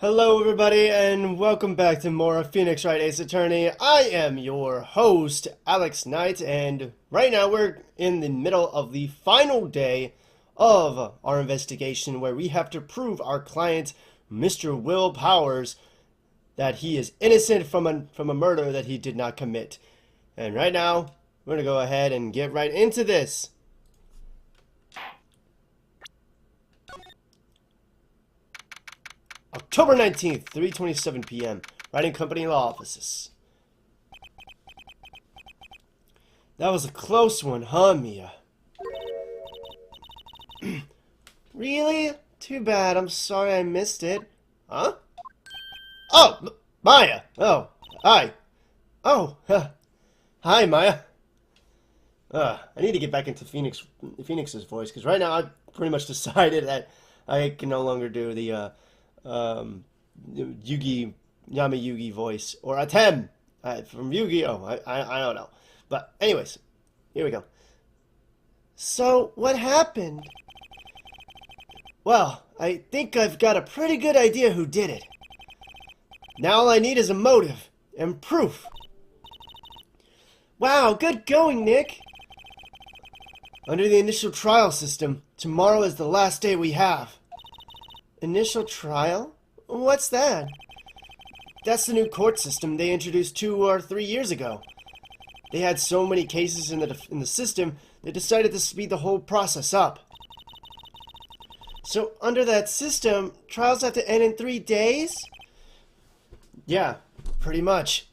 Hello everybody and welcome back to more of Phoenix Wright Ace Attorney. I am your host, Alex Knight, and right now we're in the middle of the final day of our investigation where we have to prove our client, Mr. Will Powers, that he is innocent from a murder that he did not commit. And right now, we're going to go ahead and get right into this. October 19th, 3:27 p.m. Writing Company Law Offices. That was a close one, huh, Mia? Really? Too bad. I'm sorry I missed it. Huh? Oh, Maya! Oh, hi. Oh, hi, Maya. I need to get back into Phoenix's voice, because right now I've pretty much decided that I can no longer do the, Yugi, Yami Yugi voice, or Atem, from Yu-Gi-Oh! I don't know. But anyways, here we go. So, what happened? Well, I think I've got a pretty good idea who did it. Now all I need is a motive, and proof. Wow, good going, Nick! Under the initial trial system, tomorrow is the last day we have. Initial trial? What's that? That's the new court system they introduced 2 or 3 years ago. They had so many cases in the system, they decided to speed the whole process up. So under that system, trials have to end in 3 days? Yeah, pretty much.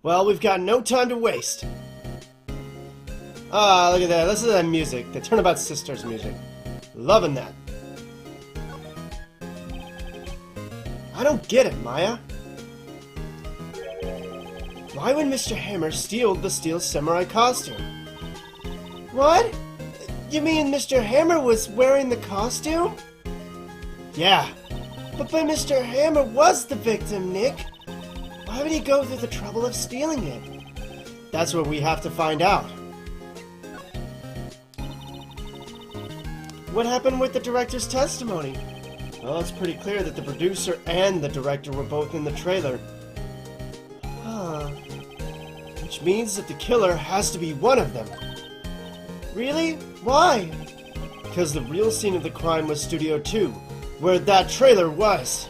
Well, we've got no time to waste. Ah, look at that. Listen to that music. The Turnabout Sisters music. Loving that. I don't get it, Maya. Why would Mr. Hammer steal the steel samurai costume? What? You mean Mr. Hammer was wearing the costume? Yeah. But Mr. Hammer was the victim, Nick. Why would he go through the trouble of stealing it? That's what we have to find out. What happened with the director's testimony? Well, it's pretty clear that the producer and the director were both in the trailer. Huh. Which means that the killer has to be one of them. Really? Why? Because the real scene of the crime was Studio 2, where that trailer was.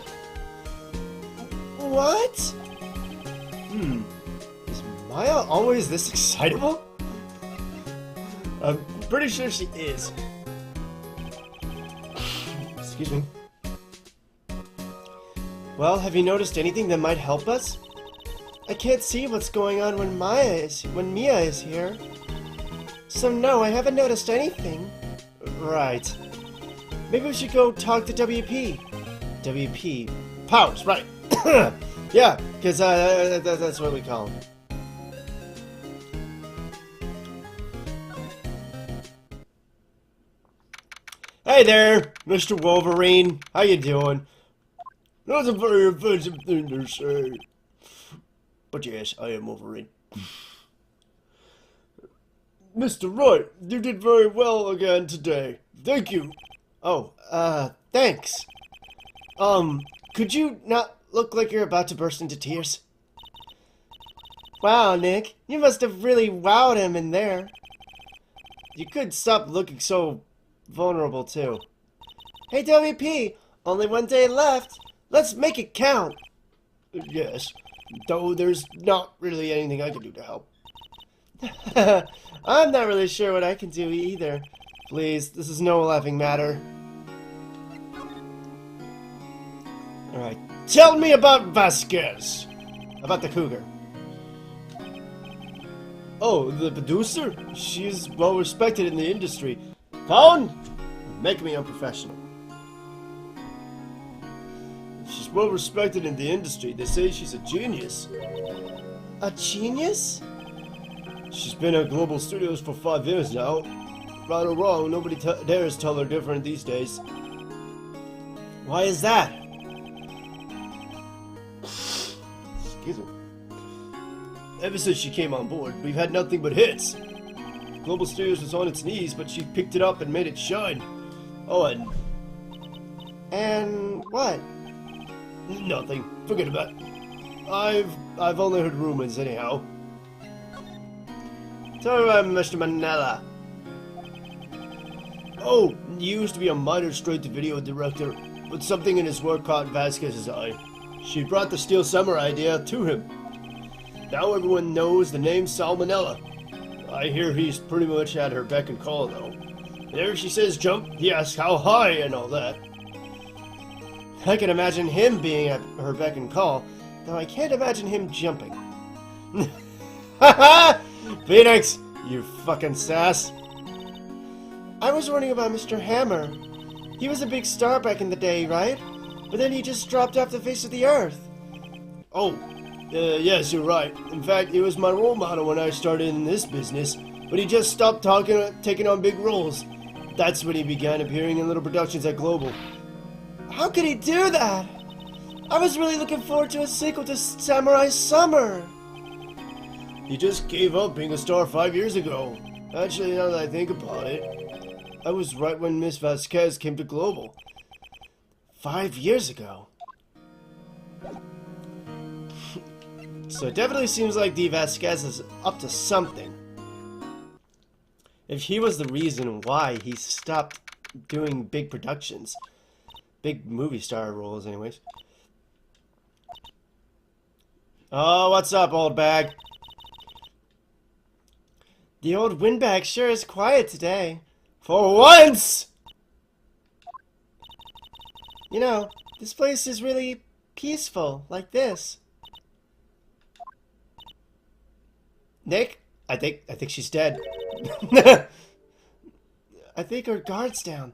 What? Is Maya always this excitable? I'm pretty sure she is. Excuse me. Well, have you noticed anything that might help us? I can't see what's going on when Mia is here. So no, I haven't noticed anything. Right. Maybe we should go talk to WP. WP. Powers, right. Yeah, because that's what we call him. Hey there, Mr. Wolverine. How you doing? That's a very offensive thing to say. But yes, I am Wolverine. Mr. Wright, you did very well again today. Thank you. Oh, thanks. Could you not look like you're about to burst into tears? Wow, Nick, you must have really wowed him in there. You could stop looking so vulnerable, too. Hey, WP, only 1 day left. Let's make it count. Yes, though there's not really anything I can do to help. I'm not really sure what I can do either. Please, this is no laughing matter. Alright, tell me about Vasquez. About the cougar. Oh, the producer? She's well respected in the industry. Phone? Make me unprofessional. She's well respected in the industry. They say she's a genius. A genius? She's been at Global Studios for 5 years now. Right or wrong, nobody dares tell her different these days. Why is that? Excuse me. Ever since she came on board, we've had nothing but hits. Global Studios was on its knees, but she picked it up and made it shine. Oh, and what? Nothing. Forget about it. I've only heard rumors anyhow. Tell me about Mr. Manila. Oh, he used to be a minor straight-to-video director, but something in his work caught Vasquez's eye. She brought the Steel Summer idea to him. Now everyone knows the name Salmonella. I hear he's pretty much at her beck and call, though. There she says jump, he asks how high and all that. I can imagine him being at her beck and call, though I can't imagine him jumping. Haha! Phoenix, you fucking sass. I was wondering about Mr. Hammer. He was a big star back in the day, right? But then he just dropped off the face of the earth. Oh, yes, you're right. In fact, he was my role model when I started in this business, but he just stopped taking on big roles. That's when he began appearing in little productions at Global. How could he do that? I was really looking forward to a sequel to Samurai Summer. He just gave up being a star 5 years ago. Actually, now that I think about it, I was right when Miss Vasquez came to Global. 5 years ago. So it definitely seems like D. Vasquez is up to something. If he was the reason why he stopped doing big productions. Big movie star roles, anyways. Oh, what's up, old bag? The old windbag sure is quiet today. For once! You know, this place is really peaceful, like this. Nick? I think she's dead. I think her guard's down.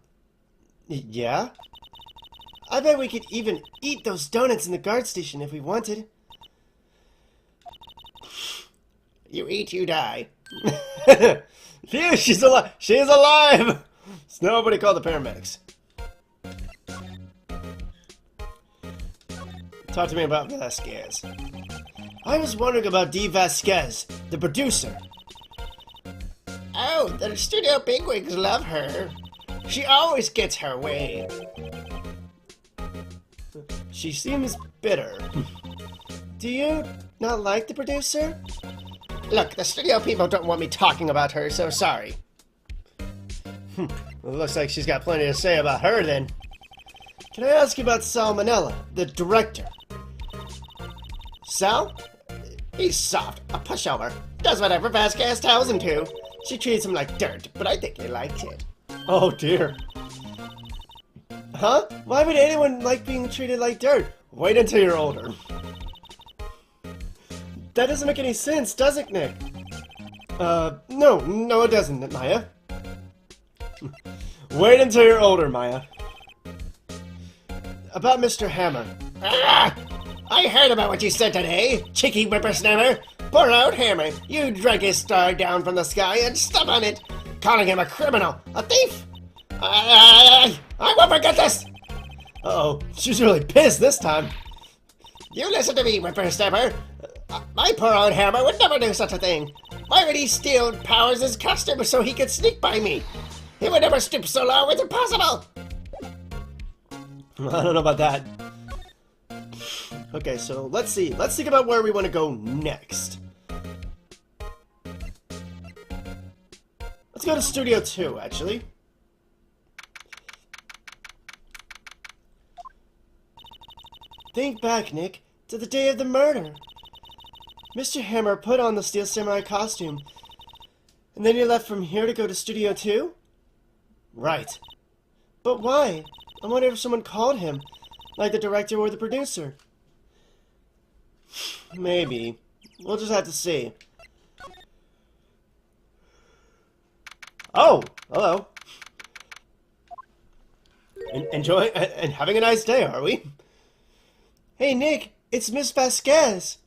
Yeah? I bet we could even eat those donuts in the guard station if we wanted. You eat, you die. Phew, she's alive! She's alive! Nobody called the paramedics. Talk to me about Vasquez. I was wondering about D. Vasquez, the producer. Oh, the studio bigwigs love her. She always gets her way. She seems bitter. Do you not like the producer? Look, the studio people don't want me talking about her, so sorry. Well, it looks like she's got plenty to say about her, then. Can I ask you about Salmonella, the director? Sal? He's soft, a pushover. Does whatever Vasquez tells him to. She treats him like dirt, but I think he likes it. Oh, dear. Huh? Why would anyone like being treated like dirt? Wait until you're older. That doesn't make any sense, does it, Nick? No, it doesn't, Maya. Wait until you're older, Maya. About Mr. Hammer. Ah! I heard about what you said today, cheeky whippersnapper. Poor old Hammer, you drag his star down from the sky and step on it, calling him a criminal, a thief. I won't forget this. Uh-oh, she's really pissed this time. You listen to me, whippersnapper. My poor old Hammer would never do such a thing. Why would he steal Powers' customers so he could sneak by me? He would never stoop so low, it's impossible. I don't know about that. Okay, so let's see. Let's think about where we want to go next. Let's go to Studio 2, actually. Think back, Nick, to the day of the murder. Mr. Hammer put on the Steel Samurai costume, and then he left from here to go to Studio 2? Right. But why? I wonder if someone called him, like the director or the producer. Maybe. We'll just have to see. Oh, hello. Enjoy and having a nice day, are we? Hey, Nick, it's Miss Vasquez.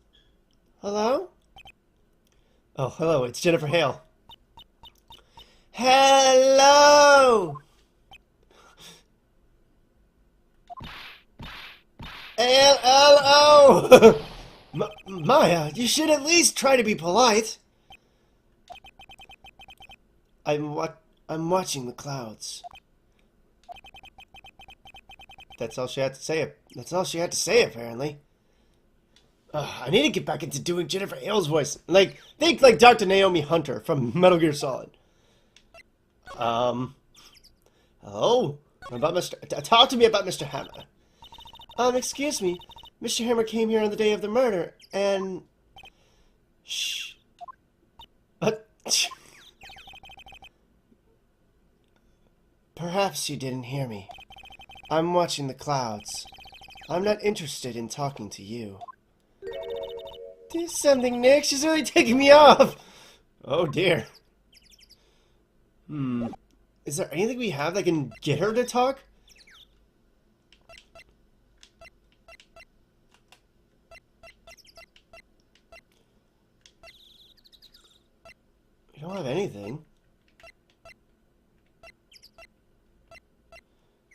Hello? Oh, hello, it's Jennifer Hale. Hello! Hello! Maya, you should at least try to be polite. I'm watching the clouds. That's all she had to say. That's all she had to say, apparently. I need to get back into doing Jennifer Hale's voice. Like, think like Dr. Naomi Hunter from Metal Gear Solid. Hello? About talk to me about Mr. Hammer. Excuse me. Mr. Hammer came here on the day of the murder, and... Shh. Perhaps you didn't hear me. I'm watching the clouds. I'm not interested in talking to you. Do something, Nick. She's really taking me off. Oh, dear. Is there anything we have that can get her to talk? We don't have anything.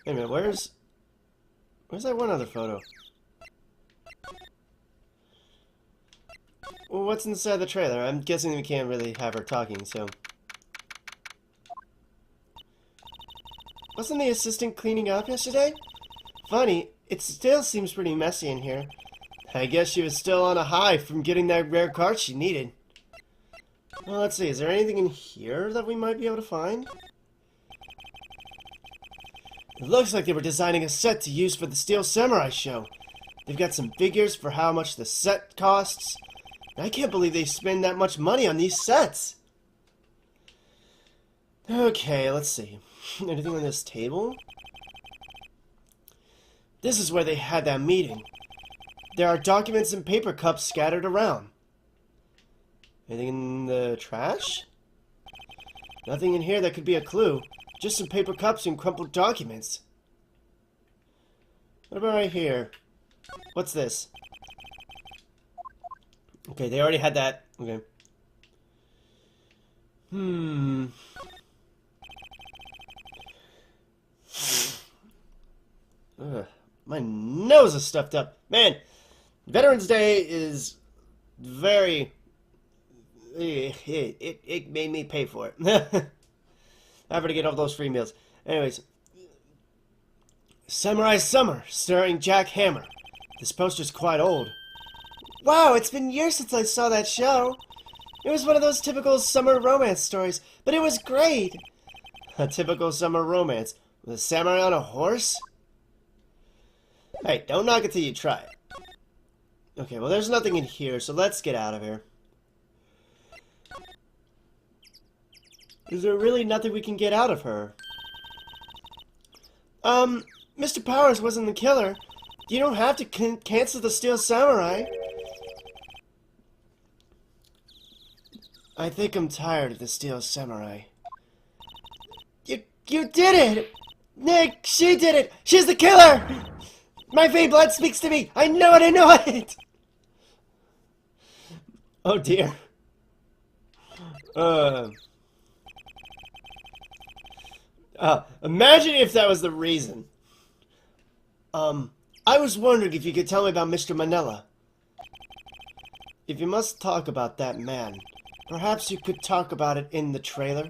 Wait a minute, where's that one other photo? Well, what's inside the trailer? I'm guessing we can't really have her talking, so... Wasn't the assistant cleaning up yesterday? Funny, it still seems pretty messy in here. I guess she was still on a high from getting that rare card she needed. Well, let's see, is there anything in here that we might be able to find? It looks like they were designing a set to use for the Steel Samurai show. They've got some figures for how much the set costs. I can't believe they spend that much money on these sets. Okay, let's see. Anything on this table? This is where they had that meeting. There are documents and paper cups scattered around. Anything in the trash? Nothing in here that could be a clue. Just some paper cups and crumpled documents. What about right here? What's this? Okay, they already had that. Okay. Ugh, my nose is stuffed up. Man, Veterans Day is very... It made me pay for it. Having to get all those free meals. Anyways. Samurai Summer, starring Jack Hammer. This poster's quite old. Wow, it's been years since I saw that show. It was one of those typical summer romance stories, but it was great. A typical summer romance with a samurai on a horse? Hey, don't knock it till you try it. Okay, well there's nothing in here, so let's get out of here. Is there really nothing we can get out of her? Mr. Powers wasn't the killer. You don't have to cancel the Steel Samurai. I think I'm tired of the Steel Samurai. You did it! Nick, she did it! She's the killer! My vein blood speaks to me! I know it, I know it! Oh dear. Imagine if that was the reason. I was wondering if you could tell me about Mr. Manila. If you must talk about that man, perhaps you could talk about it in the trailer,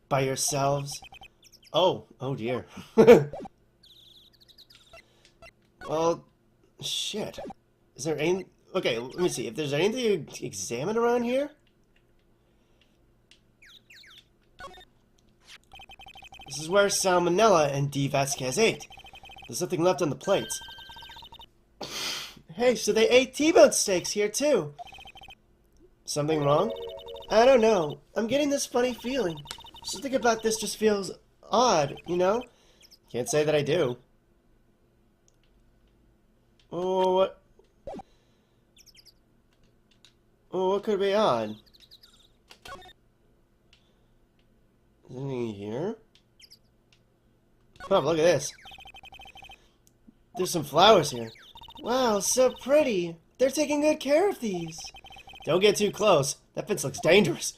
by yourselves. Oh dear. Well, shit. Is there any... Okay, let me see. If there's anything to examine around here? This is where Salmonella and D. Vasquez ate. There's nothing left on the plates. Hey, so they ate T-bone steaks here too. Something wrong? I don't know. I'm getting this funny feeling. Something about this just feels odd, you know? Can't say that I do. Oh, what? Oh, what could be odd? Is there anything here? Oh, look at this. There's some flowers here. Wow, so pretty. They're taking good care of these. Don't get too close. That fence looks dangerous.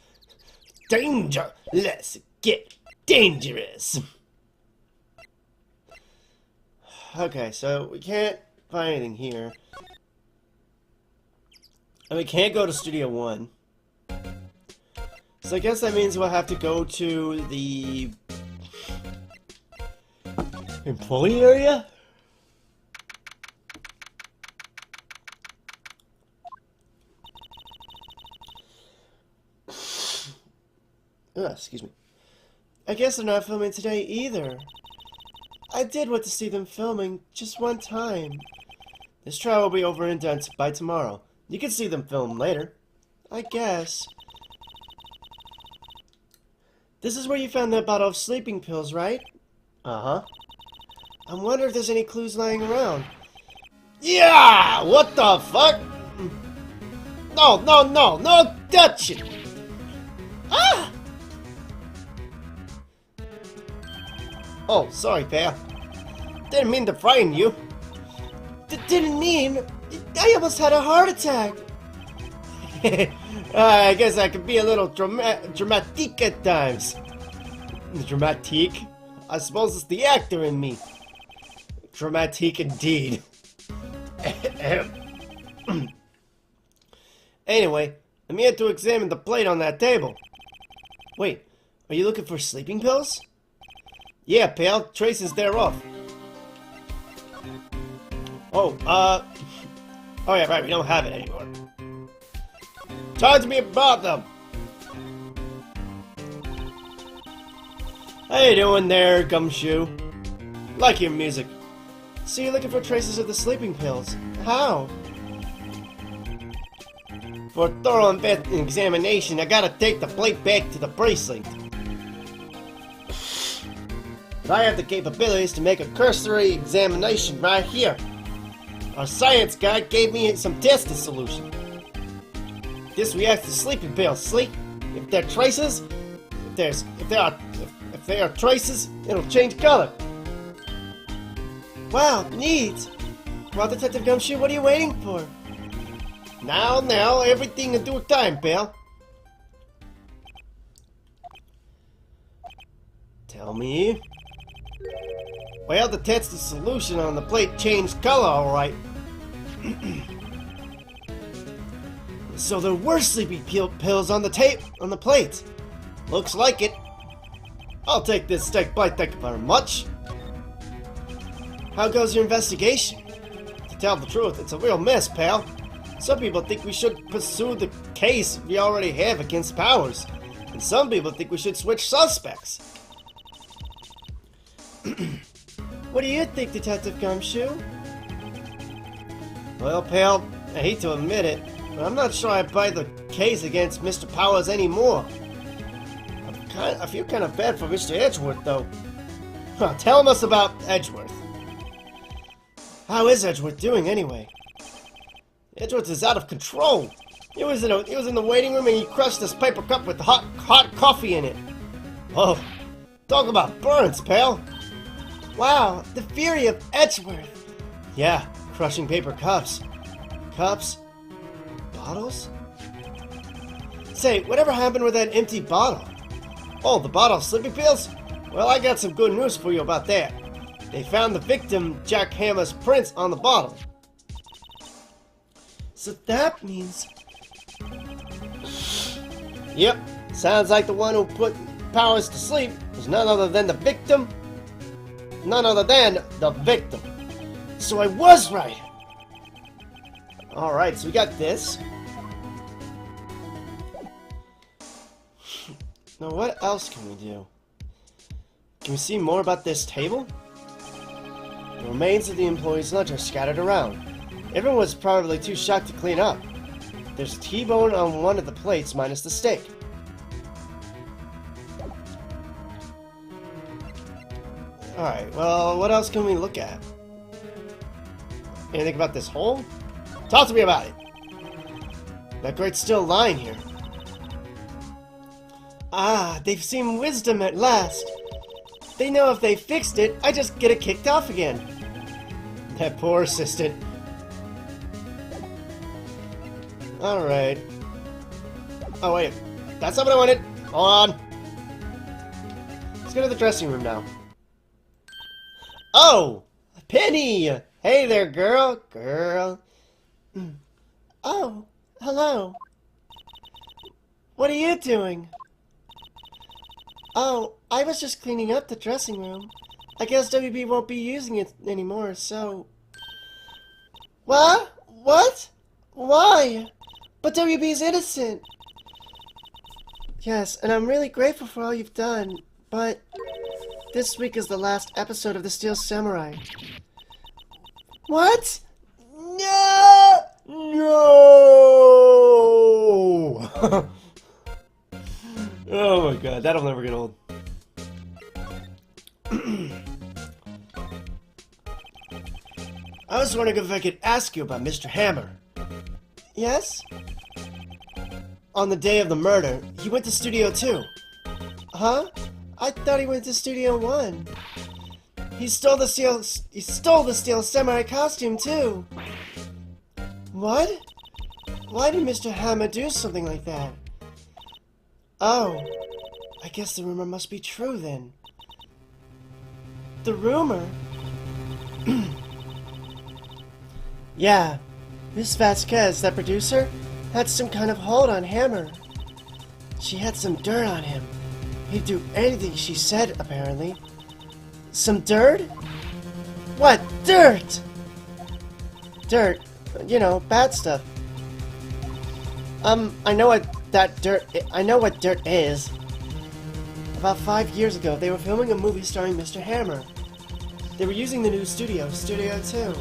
Danger! Let's get dangerous. Okay, so we can't find anything here. And we can't go to Studio 1. So I guess that means we'll have to go to the... employee area? Excuse me. I guess they're not filming today either. I did want to see them filming just one time. This trial will be over and done by tomorrow. You can see them film later. I guess. This is where you found that bottle of sleeping pills, right? Uh-huh. I wonder if there's any clues lying around. Yeah! What the fuck? No, no, no, no touch it! Ah! Oh, sorry, pal. Didn't mean to frighten you. Didn't mean? I almost had a heart attack. I guess I could be a little dramatic at times. Dramatic? I suppose it's the actor in me. Dramatic indeed. Anyway, I'm here to examine the plate on that table. Wait, are you looking for sleeping pills? Yeah, pal, traces thereof. Oh, oh yeah, right, we don't have it anymore. Talk to me about them! How you doing there, Gumshoe? Like your music. So you're looking for traces of the sleeping pills. How? For a thorough examination, I gotta take the plate back to the precinct. But I have the capabilities to make a cursory examination right here. Our science guy gave me some testing solution. This reacts to sleeping pills. Sleep. If there are traces, if there are traces, it'll change color. Wow, neat. Well, Detective Gumshoe, what are you waiting for? Now, everything in due time, pal. Tell me. Well, the tested solution on the plate changed color, alright. So there were sleeping pills on the plate. Looks like it. I'll take this steak bite, thank you very much. How goes your investigation? To tell the truth, it's a real mess, pal. Some people think we should pursue the case we already have against Powers. And some people think we should switch suspects. What do you think, Detective Gumshoe? Well, pal, I hate to admit it, but I'm not sure I buy the case against Mr. Powers anymore. I feel kind of bad for Mr. Edgeworth, though. Tell us about Edgeworth. How is Edgeworth doing, anyway? Edgeworth is out of control. He was in the waiting room and he crushed this paper cup with hot coffee in it. Oh, talk about burns, pal. Wow, the fury of Edgeworth. Yeah, crushing paper cups. Cups? Bottles? Say, whatever happened with that empty bottle? Oh, the bottle of sleeping pills? Well, I got some good news for you about that. They found the victim, Jack Hammer's prints on the bottle. So that means... Yep, sounds like the one who put Powers to sleep was none other than the victim. None other than the victim. So I was right. Alright, so we got this. Now what else can we do? Can we see more about this table? The remains of the employees' lunch are scattered around. Everyone was probably too shocked to clean up. There's T-bone on one of the plates minus the steak. Alright, well, what else can we look at? Anything about this hole? Talk to me about it! That grate's still lying here. Ah, they've seen wisdom at last. They know if they fixed it, I just get it kicked off again. That poor assistant. Alright. Oh wait, that's not what I wanted. Hold on. Let's go to the dressing room now. Oh! Penny! Hey there, girl. Girl. Oh, hello. What are you doing? Oh, I was just cleaning up the dressing room. I guess WB won't be using it anymore, so... What? What? Why? But WB's innocent. Yes, and I'm really grateful for all you've done, but this week is the last episode of The Steel Samurai. What? No! No! Oh my god, that'll never get old. I was wondering if I could ask you about Mr. Hammer. Yes? On the day of the murder, he went to Studio 2. Huh? I thought he went to Studio 1. He stole the Steel Samurai costume too. What? Why did Mr. Hammer do something like that? Oh, I guess the rumor must be true then. The rumor? Yeah, Miss Vasquez, that producer, had some kind of hold on Hammer. She had some dirt on him. He'd do anything she said, apparently. Some dirt? What dirt? Dirt, you know, bad stuff. I know what dirt is. About 5 years ago, they were filming a movie starring Mr. Hammer. They were using the new studio, Studio 2.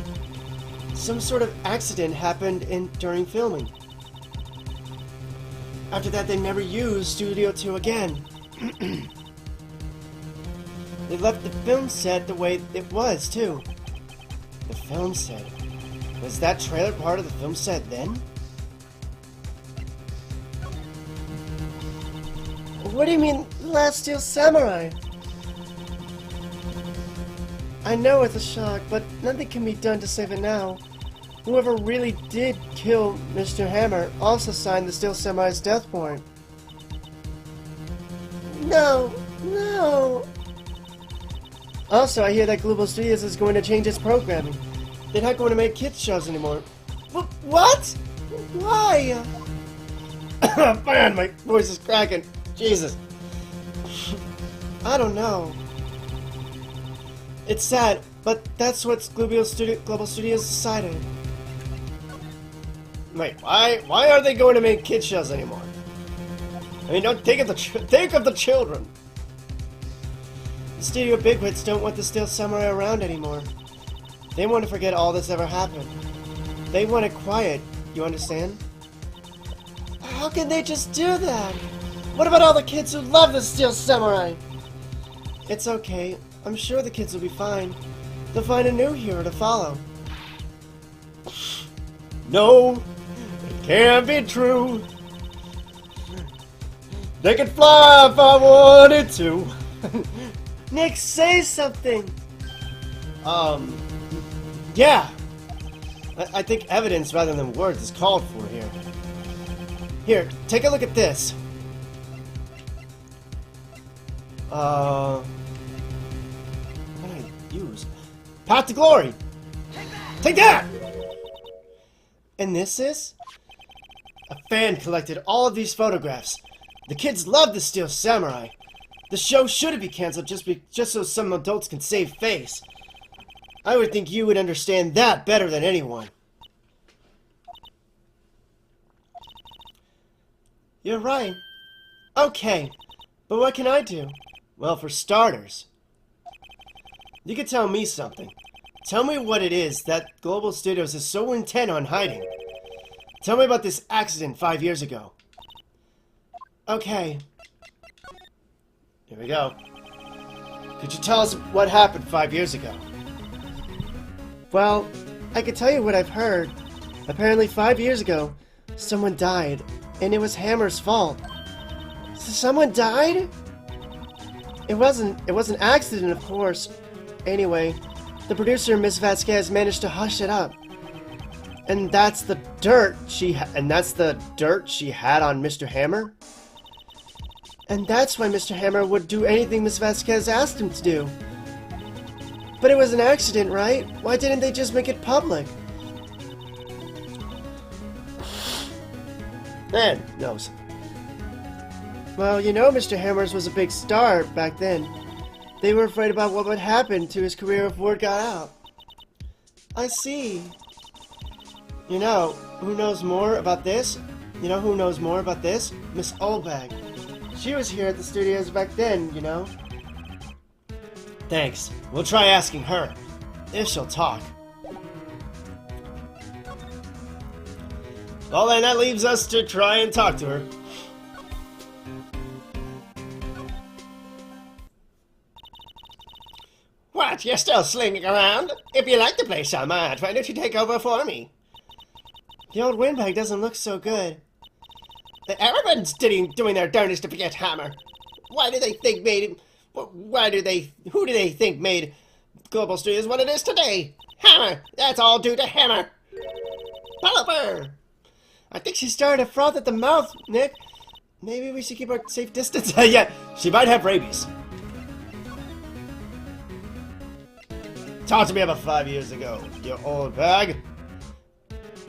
Some sort of accident happened during filming. After that, they never used Studio 2 again. They left the film set the way it was, too. The film set. Was that trailer part of the film set then? What do you mean, Last Steel Samurai? I know it's a shock, but nothing can be done to save it now. Whoever really did kill Mr. Hammer also signed the Steel Samurai's death warrant. No, no. Also, I hear that Global Studios is going to change its programming. They're not going to make kids shows anymore. What? Why? Man, my voice is cracking. Jesus. I don't know. It's sad, but that's what Global Studios decided. Wait, why are they going to make kids shows anymore? I mean, don't think of the children. The studio bigwigs don't want the Steel Samurai around anymore. They want to forget all this ever happened. They want it quiet, you understand? How can they just do that? What about all the kids who love the Steel Samurai? It's okay. I'm sure the kids will be fine. They'll find a new hero to follow. No, it can't be true. They could fly if I wanted to. Nick, say something. Yeah. I think evidence rather than words is called for here. Here, take a look at this. What do I use? Path to Glory! Take that! And this is? A fan collected all of these photographs. The kids love the Steel Samurai. The show shouldn't be cancelled just so some adults can save face. I would think you would understand that better than anyone. You're right. Okay, but what can I do? Well, for starters, you could tell me something. Tell me what it is that Global Studios is so intent on hiding. Tell me about this accident 5 years ago. Okay. Here we go. Could you tell us what happened 5 years ago? Well, I could tell you what I've heard. Apparently 5 years ago, someone died, and it was Hammer's fault. Someone died? It wasn't an accident, of course. Anyway, the producer, Miss Vasquez, managed to hush it up. And that's the dirt she had on Mr. Hammer? And that's why Mr. Hammer would do anything Miss Vasquez asked him to do. But it was an accident, right? Why didn't they just make it public? Man knows. Well, you know Mr. Hammers was a big star back then. They were afraid about what would happen to his career if word got out. I see. You know, who knows more about this? You know who knows more about this? Miss Oldbag. She was here at the studios back then, you know. Thanks. We'll try asking her, if she'll talk. Well, then that leaves us to try and talk to her. What, you're still slinging around? If you like the place so much, why don't you take over for me? The old windbag doesn't look so good. Everyone's doing their darndest to forget Hammer. Why do they think made... Who do they think made Global Studios what it is today? Hammer! That's all due to Hammer! Pulliver! I think she's starting to froth at the mouth, Nick. Maybe we should keep our safe distance. Yeah, she might have rabies. Talk to me about 5 years ago, you old bag.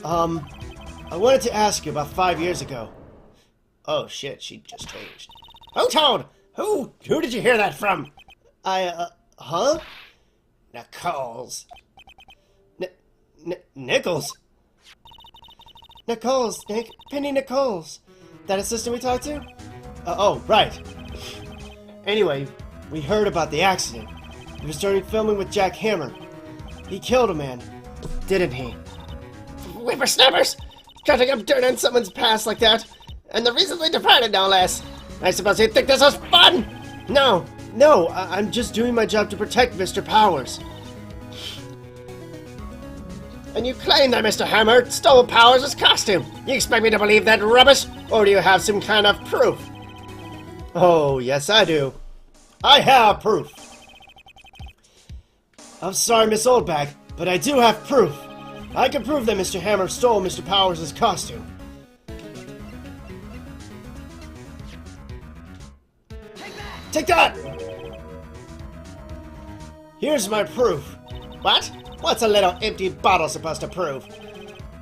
I wanted to ask you about 5 years ago. Oh shit, she just changed. Who told? Who did you hear that from? Huh? Nichols. Nichols? Nichols, Nick. Penny Nichols. That assistant we talked to? Oh, right. Anyway, we heard about the accident. He was starting filming with Jack Hammer. He killed a man, didn't he? Whippersnappers! Cutting up dirt on someone's past like that. And the recently departed, no less. I suppose you think this was fun? No, I'm just doing my job to protect Mr. Powers. And you claim that Mr. Hammer stole Powers' costume. You expect me to believe that rubbish? Or do you have some kind of proof? Oh, yes I do. I have proof. I'm sorry, Miss Oldbag, but I do have proof. I can prove that Mr. Hammer stole Mr. Powers' costume. Take that! Here's my proof. What? What's a little empty bottle supposed to prove?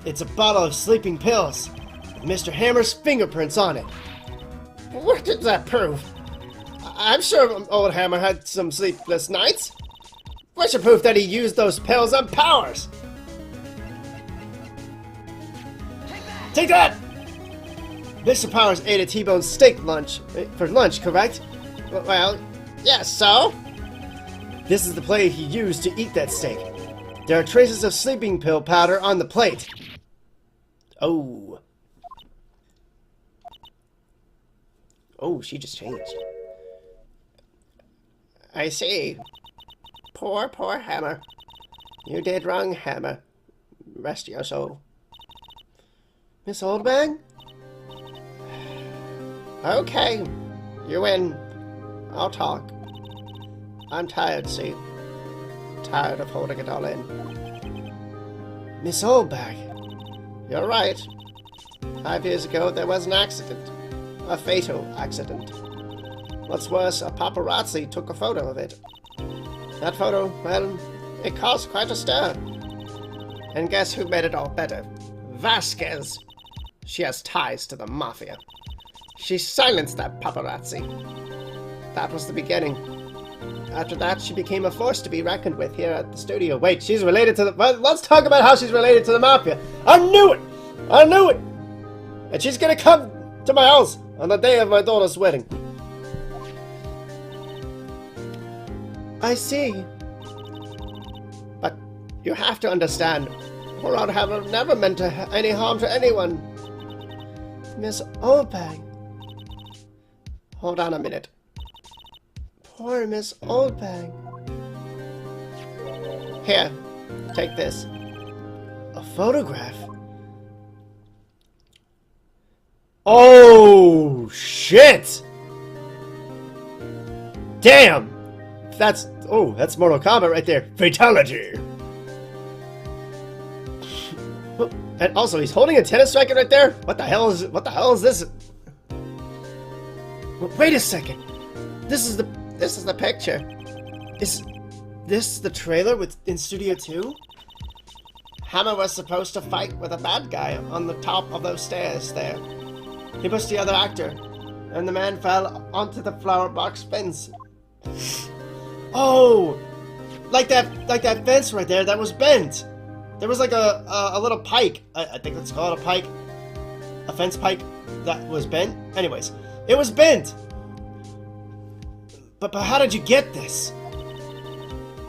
It's a bottle of sleeping pills with Mr. Hammer's fingerprints on it. What did that prove? I'm sure old Hammer had some sleepless nights. What's your proof that he used those pills on Powers? Take that! Mr. Powers ate a T-bone steak for lunch, correct? Well, yes, so? This is the plate he used to eat that steak. There are traces of sleeping pill powder on the plate. Oh. Oh, she just changed. I see. Poor Hammer. You did wrong, Hammer. Rest your soul. Miss Oldbag? Okay. You win. I'll talk. I'm tired, see. Tired of holding it all in. Miss Oldbag. You're right. 5 years ago, there was an accident. A fatal accident. What's worse, a paparazzi took a photo of it. That photo, well, it caused quite a stir. And guess who made it all better? Vasquez. She has ties to the Mafia. She silenced that paparazzi. That was the beginning. After that, she became a force to be reckoned with here at the studio. Wait, she's related to the... Well, let's talk about how she's related to the Mafia. I knew it! I knew it! And she's gonna come to my house on the day of my daughter's wedding. I see. But you have to understand, poor old Hammer never meant any harm to anyone. Miss Oldbag. Hold on a minute. Poor Miss Oldbag. Here, take this. A photograph? Oh, shit! Damn! That's Mortal Kombat right there. Fatality! And also, he's holding a tennis racket right there? What the hell is this? Wait a second. This is the picture. Is this the trailer in Studio 2? Hammer was supposed to fight with a bad guy on the top of those stairs there. He pushed the other actor, and the man fell onto the flower box fence. Oh! Like that fence right there that was bent! There was like a little pike. I think it's called a pike. A fence pike that was bent. Anyways, it was bent! But how did you get this?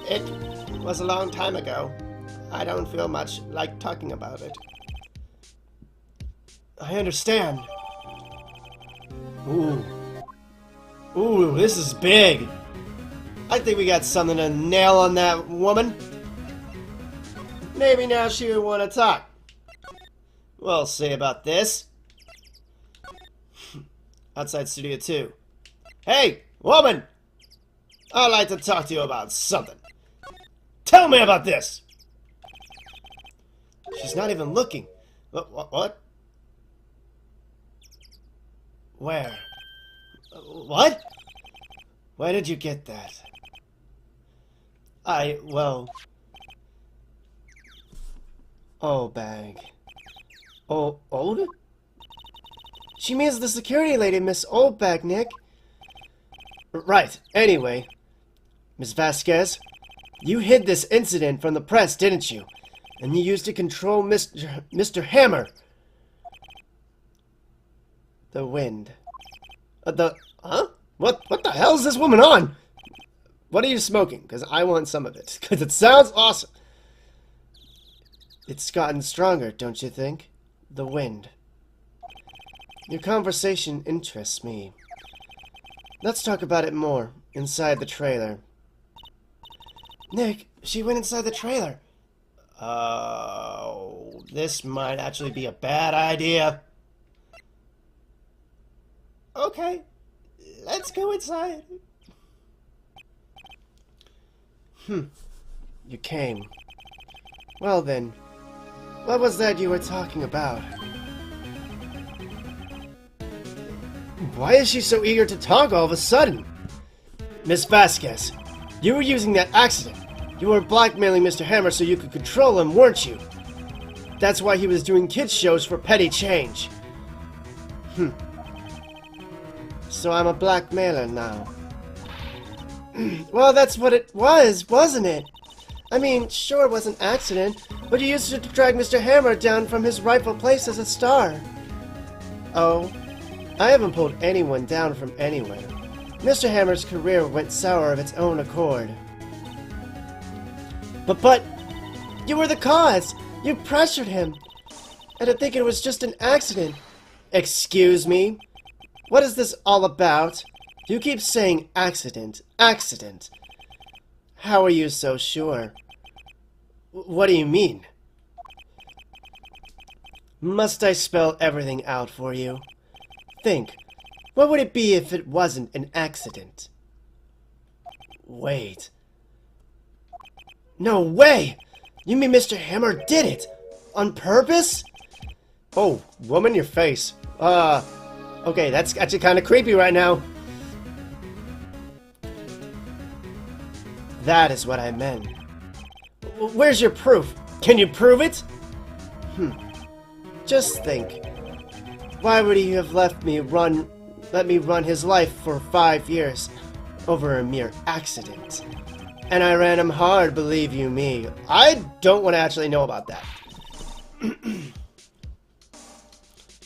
It was a long time ago. I don't feel much like talking about it. I understand. Ooh. Ooh, this is big. I think we got something to nail on that woman. Maybe now she would want to talk. We'll see about this. Outside Studio 2. Hey, woman! I'd like to talk to you about something. Tell me about this! She's not even looking. What? Where? What? Where did you get that? Well... Oh, bag. Oh, old? She means the security lady, Miss Oldbag, Nick. Right. Anyway, Miss Vasquez, you hid this incident from the press, didn't you? And you used to control Mr. Hammer. The wind. Huh? What the hell is this woman on? What are you smoking? Because I want some of it. Because it sounds awesome. It's gotten stronger, don't you think? The wind. Your conversation interests me. Let's talk about it more inside the trailer. Nick, she went inside the trailer. Oh, this might actually be a bad idea. Okay, let's go inside. You came. Well then, what was that you were talking about? Why is she so eager to talk all of a sudden? Miss Vasquez, you were using that accident. You were blackmailing Mr. Hammer so you could control him, weren't you? That's why he was doing kids shows for petty change. So I'm a blackmailer now. Well, that's what it was, wasn't it? I mean, sure it was an accident, but you used it to drag Mr. Hammer down from his rightful place as a star. Oh, I haven't pulled anyone down from anywhere. Mr. Hammer's career went sour of its own accord. But, you were the cause! You pressured him! And I think it was just an accident. Excuse me? What is this all about? You keep saying accident, accident. How are you so sure? What do you mean? Must I spell everything out for you? Think, what would it be if it wasn't an accident? Wait. No way! You mean Mr. Hammer did it? On purpose? Oh, woman, your face. Okay, that's actually kind of creepy right now. That is what I meant. Where's your proof? Can you prove it? Just think. Why would he have let me run his life for 5 years over a mere accident? And I ran him hard, believe you me. I don't want to actually know about that.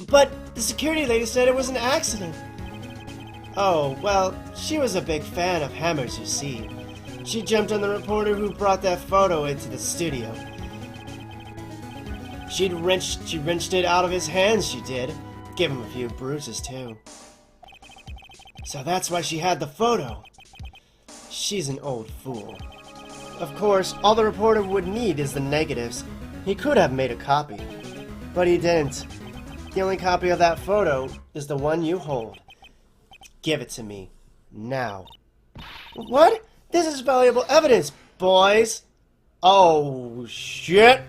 But the security lady said it was an accident. Oh, well, she was a big fan of Hammer's, you see. She jumped on the reporter who brought that photo into the studio. She wrenched it out of his hands, she did. Gave him a few bruises, too. So that's why she had the photo. She's an old fool. Of course, all the reporter would need is the negatives. He could have made a copy, but he didn't. The only copy of that photo is the one you hold. Give it to me. Now. What? This is valuable evidence, boys. Oh, shit.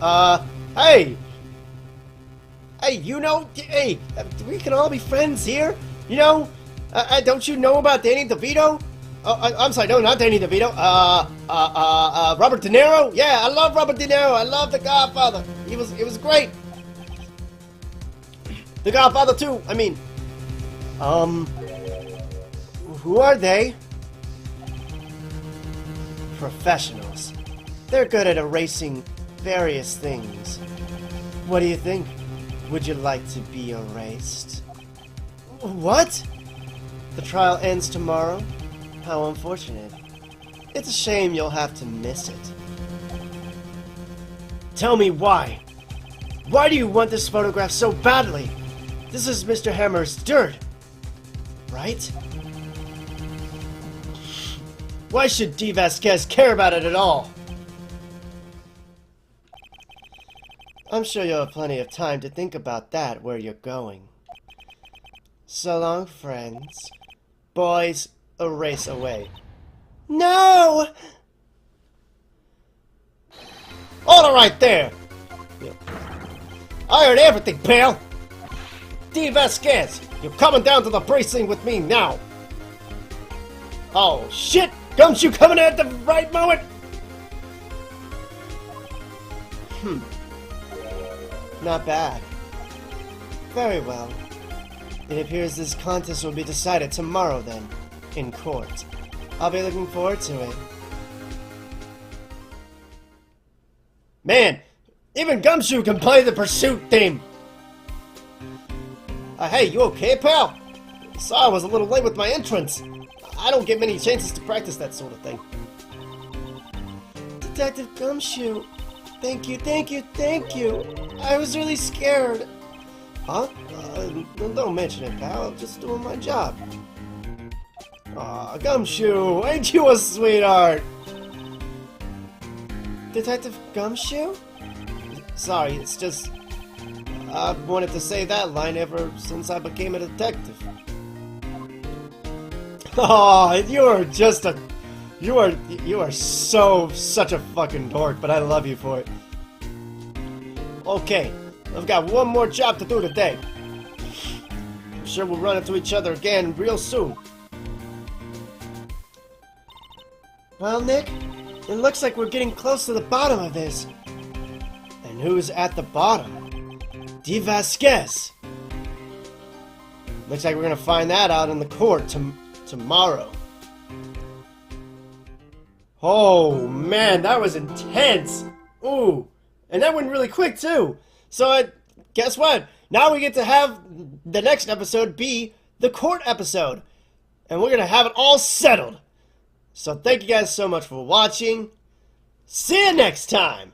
Hey! Hey, you know, hey, we can all be friends here. You know, don't you know about Danny DeVito? Oh, I'm sorry, no, not Danny DeVito. Robert De Niro? Yeah, I love Robert De Niro. I love The Godfather. It was great. The Godfather 2, I mean. Who are they? Professionals. They're good at erasing various things. What do you think? Would you like to be erased? What? The trial ends tomorrow? How unfortunate. It's a shame you'll have to miss it. Tell me why. Why do you want this photograph so badly? This is Mr. Hammer's dirt, right? Why should D. Vasquez care about it at all? I'm sure you'll have plenty of time to think about that where you're going. So long, friends. Boys, a race away. No! All right there! I heard everything, pal! D. Vasquez, you're coming down to the precinct with me now! Oh, shit! Gumshoe coming at the right moment! Not bad. Very well. It appears this contest will be decided tomorrow then, in court. I'll be looking forward to it. Man, even Gumshoe can play the pursuit theme! Hey, you okay, pal? Sorry I was a little late with my entrance. I don't get many chances to practice that sort of thing. Detective Gumshoe, thank you, thank you, thank you. I was really scared. Huh? Don't mention it, pal. I'm just doing my job. Aw, Gumshoe, ain't you a sweetheart? Detective Gumshoe? Sorry, it's just... I've wanted to say that line ever since I became a detective. Aw, you are just a... You are such a fucking dork, but I love you for it. Okay, I've got one more job to do today. I'm sure we'll run into each other again real soon. Well, Nick, it looks like we're getting close to the bottom of this. And who's at the bottom? D. Vasquez. Looks like we're gonna find that out in the court tomorrow. Oh man, that was intense. Ooh, and that went really quick too. So guess what? Now we get to have the next episode be the court episode. And we're gonna have it all settled. So thank you guys so much for watching. See you next time.